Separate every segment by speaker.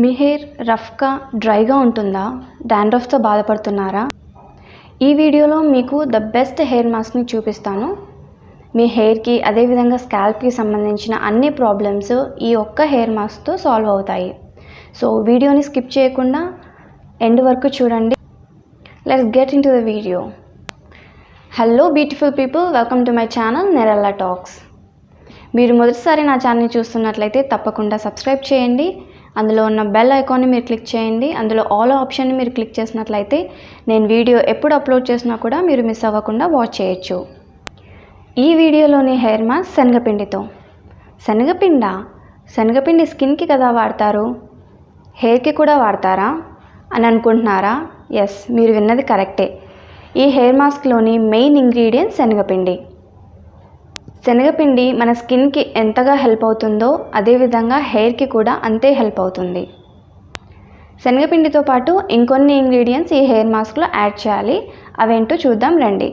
Speaker 1: మీ hair రఫ్గా డ్రైగా ఉంటుందా? డాండ్రఫ్తో బాధపడుతున్నారా? ఈ వీడియోలో మీకు ద బెస్ట్ హెయిర్ మాస్క్ని చూపిస్తాను. మీ హెయిర్కి అదేవిధంగా స్కాల్ప్కి సంబంధించిన అన్ని ప్రాబ్లమ్స్ ఈ ఒక్క హెయిర్ మాస్క్తో సాల్వ్ అవుతాయి. సో వీడియోని స్కిప్ చేయకుండా ఎండ్ వరకు చూడండి. Let's get into the video. Hello beautiful people, welcome to my channel Nerella talks. మీరు మొదటిసారి నా ఛానల్ని చూస్తున్నట్లయితే తప్పకుండా సబ్స్క్రైబ్ చేయండి. అందులో ఉన్న బెల్ ఐకాన్ని మీరు క్లిక్ చేయండి. అందులో ఆల్ ఆప్షన్ని మీరు క్లిక్ చేసినట్లయితే నేను వీడియో ఎప్పుడు అప్లోడ్ చేసినా కూడా మీరు మిస్ అవ్వకుండా వాచ్ చేయొచ్చు. ఈ వీడియోలోని హెయిర్ మాస్క్ శనగపిండితో. శనగపిండి స్కిన్కి కదా వాడతారు, హెయిర్కి కూడా వాడతారా అని అనుకుంటున్నారా? ఎస్, మీరు విన్నది కరెక్టే. ఈ హెయిర్ మాస్క్లోని మెయిన్ ఇంగ్రీడియంట్ శనగపిండి. శనగపిండి మన స్కిన్కి ఎంతగా హెల్ప్ అవుతుందో అదేవిధంగా హెయిర్కి కూడా అంతే హెల్ప్ అవుతుంది. శనగపిండితో పాటు ఇంకొన్ని ఇంగ్రీడియంట్స్ ఈ హెయిర్ మాస్క్లో యాడ్ చేయాలి. అవేంటో చూద్దాం రండి.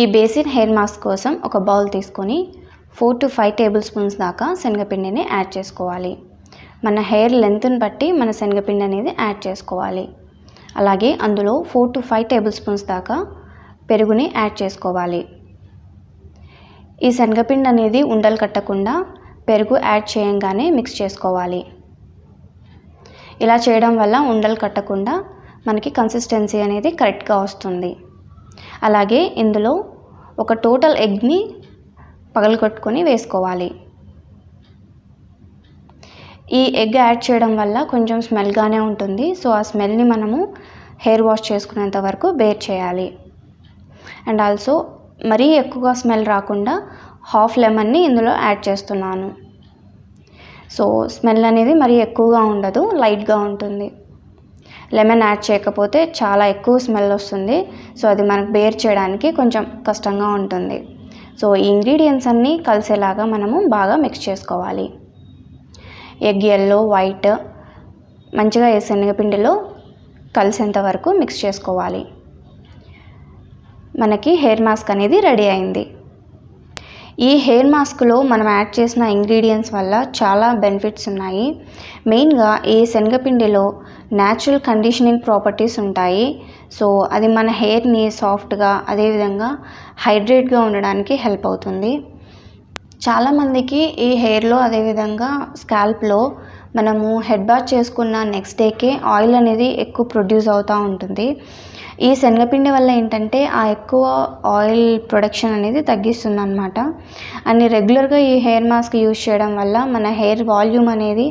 Speaker 1: ఈ బేసిక్ హెయిర్ మాస్క్ కోసం ఒక బౌల్ తీసుకొని 4 to 5 టేబుల్ స్పూన్స్ దాకా శనగపిండిని యాడ్ చేసుకోవాలి. మన హెయిర్ లెంత్ని బట్టి మన శనగపిండి అనేది యాడ్ చేసుకోవాలి. అలాగే అందులో 4 to 5 టేబుల్ స్పూన్స్ దాకా పెరుగుని యాడ్ చేసుకోవాలి. ఈ శనగపిండి అనేది ఉండలు కట్టకుండా పెరుగు యాడ్ చేయంగానే మిక్స్ చేసుకోవాలి. ఇలా చేయడం వల్ల ఉండలు కట్టకుండా మనకి కన్సిస్టెన్సీ అనేది కరెక్ట్గా వస్తుంది. అలాగే ఇందులో ఒక టోటల్ ఎగ్ని పగలగొట్టుకొని వేసుకోవాలి. ఈ ఎగ్ యాడ్ చేయడం వల్ల కొంచెం స్మెల్గానే ఉంటుంది. సో ఆ స్మెల్ని మనము హెయిర్ వాష్ చేసుకునేంత వరకు బేర్ చేయాలి. అండ్ ఆల్సో మరీ ఎక్కువగా స్మెల్ రాకుండా హాఫ్ లెమన్ని ఇందులో యాడ్ చేస్తున్నాను. సో స్మెల్ అనేది మరీ ఎక్కువగా ఉండదు, లైట్గా ఉంటుంది. లెమన్ యాడ్ చేయకపోతే చాలా ఎక్కువ స్మెల్ వస్తుంది. సో అది మనకు బేర్ చేయడానికి కొంచెం కష్టంగా ఉంటుంది. సో ఈ ఇంగ్రీడియంట్స్ అన్నీ కలిసేలాగా మనము బాగా మిక్స్ చేసుకోవాలి. ఎగ్ ఎల్లో, వైట్ మంచిగా ఈ శనగపిండిలో కలిసేంత వరకు మిక్స్ చేసుకోవాలి. మనకి హెయిర్ మాస్క్ అనేది రెడీ అయింది. ఈ హెయిర్ మాస్క్లో మనం యాడ్ చేసిన ఇంగ్రీడియంట్స్ వల్ల చాలా బెనిఫిట్స్ ఉన్నాయి. మెయిన్గా ఈ శనగపిండిలో న్యాచురల్ కండిషనింగ్ ప్రాపర్టీస్ ఉంటాయి. సో అది మన హెయిర్ని సాఫ్ట్గా అదేవిధంగా హైడ్రేట్గా ఉండడానికి హెల్ప్ అవుతుంది. చాలామందికి ఈ హెయిర్లో అదేవిధంగా స్కాల్ప్లో మనము హెడ్ బాత్ చేసుకున్న నెక్స్ట్ డేకే ఆయిల్ అనేది ఎక్కువ ప్రొడ్యూస్ అవుతూ ఉంటుంది. ఈ శనగపిండి వల్ల ఏంటంటే ఆ ఎక్కువ ఆయిల్ ప్రొడక్షన్ అనేది తగ్గిస్తుంది అన్నమాట. అండ్ రెగ్యులర్గా ఈ హెయిర్ మాస్క్ యూజ్ చేయడం వల్ల మన హెయిర్ వాల్యూమ్ అనేది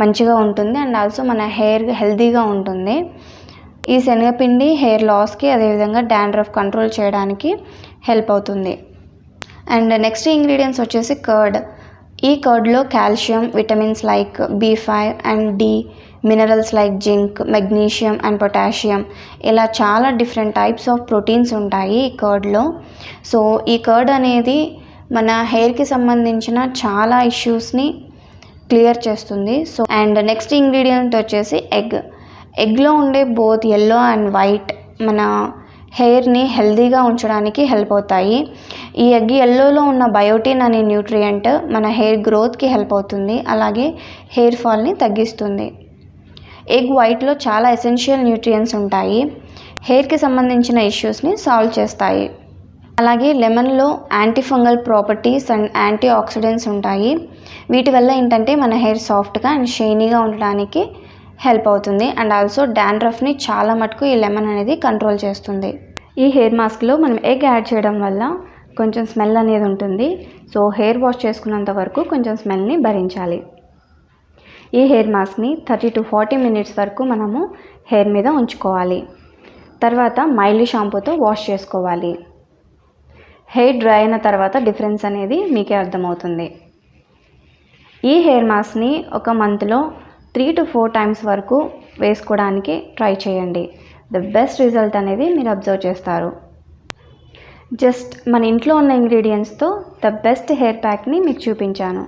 Speaker 1: మంచిగా ఉంటుంది. అండ్ ఆల్సో మన హెయిర్ హెల్తీగా ఉంటుంది. ఈ శనగపిండి హెయిర్ లాస్కి అదేవిధంగా డాండ్రఫ్ కంట్రోల్ చేయడానికి హెల్ప్ అవుతుంది. అండ్ నెక్స్ట్ ఇంగ్రీడియంట్స్ వచ్చేసి కర్డ్. ఈ కర్డ్లో calcium, vitamins like B5 and D, minerals like zinc, magnesium and potassium, ఇలా చాలా డిఫరెంట్ టైప్స్ ఆఫ్ ప్రోటీన్స్ ఉంటాయి ఈ కర్డ్లో. సో ఈ కర్డ్ అనేది మన హెయిర్కి సంబంధించిన చాలా ఇష్యూస్ని క్లియర్ చేస్తుంది. సో అండ్ నెక్స్ట్ ఇంగ్రీడియంట్ వచ్చేసి ఎగ్. ఎగ్లో ఉండే బోత్ ఎల్లో అండ్ వైట్ మన హెయిర్ని హెల్తీగా ఉంచడానికి హెల్ప్ అవుతాయి. ఈ ఎగ్ ఎల్లోలో ఉన్న బయోటిన్ అనే న్యూట్రియంట్ మన హెయిర్ గ్రోత్కి హెల్ప్ అవుతుంది. అలాగే హెయిర్ ఫాల్ని తగ్గిస్తుంది. ఎగ్ వైట్లో చాలా ఎసెన్షియల్ న్యూట్రియంట్స్ ఉంటాయి. హెయిర్కి సంబంధించిన ఇష్యూస్ని సాల్వ్ చేస్తాయి. అలాగే లెమన్లో antifungal properties and antioxidants ఉంటాయి. వీటి వల్ల ఏంటంటే మన హెయిర్ సాఫ్ట్గా అండ్ షైనీగా ఉండడానికి హెల్ప్ అవుతుంది. అండ్ ఆల్సో డాండ్రఫ్ని చాలా మటుకు ఈ లెమన్ అనేది కంట్రోల్ చేస్తుంది. ఈ హెయిర్ మాస్క్లో మనం ఎగ్ యాడ్ చేయడం వల్ల కొంచెం స్మెల్ అనేది ఉంటుంది. సో హెయిర్ వాష్ చేసుకున్నంత వరకు కొంచెం స్మెల్ని భరించాలి. ఈ హెయిర్ మాస్క్ని 30 to 40 మినిట్స్ వరకు మనము హెయిర్ మీద ఉంచుకోవాలి. తర్వాత మైల్డ్ షాంపూతో వాష్ చేసుకోవాలి. హెయిర్ డ్రై అయిన తర్వాత డిఫరెన్స్ అనేది మీకే అర్థమవుతుంది. ఈ హెయిర్ మాస్క్ని ఒక మంత్లో 3 to 4 టైమ్స్ వరకు వేసుకోవడానికి ట్రై చేయండి. ద బెస్ట్ రిజల్ట్ అనేది మీరు అబ్జర్వ్ చేస్తారు. జస్ట్ మన ఇంట్లో ఉన్న ఇంగ్రీడియంట్స్తో ద బెస్ట్ హెయిర్ ప్యాక్ని మీకు చూపించాను.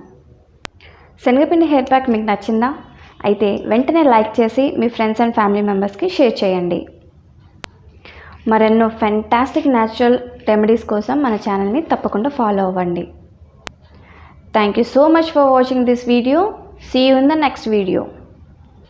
Speaker 1: శనగపిండి హెయిర్ ప్యాక్ మీకు నచ్చిందా? అయితే వెంటనే లైక్ చేసి మీ ఫ్రెండ్స్ అండ్ ఫ్యామిలీ మెంబర్స్కి షేర్ చేయండి. మరెన్నో ఫెంటాస్టిక్ న్యాచురల్ రెమెడీస్ కోసం మన ఛానల్ని తప్పకుండా ఫాలో అవ్వండి. Thank you so much for watching this video. See you in the next video.